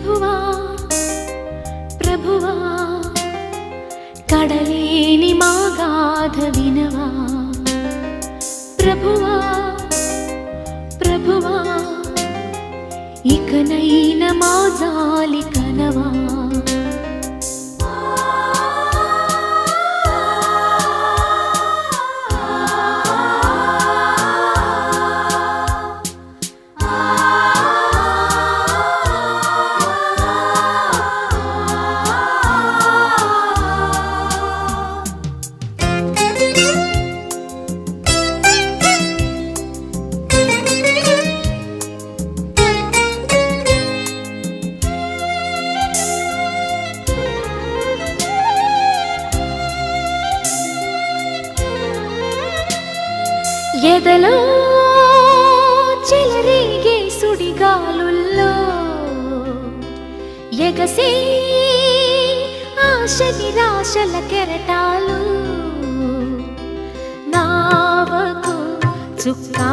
ప్రభువా ప్రభువా కడలేని మా గాథ వినవా ప్రభువా ప్రభువా ఇకనైన మా జాలి కనవా ఎదలో చెలరేగే సుడిగాలుల్లో ఎగసే ఆశ నిరాశల కెరటాలు నావకు చుక్కా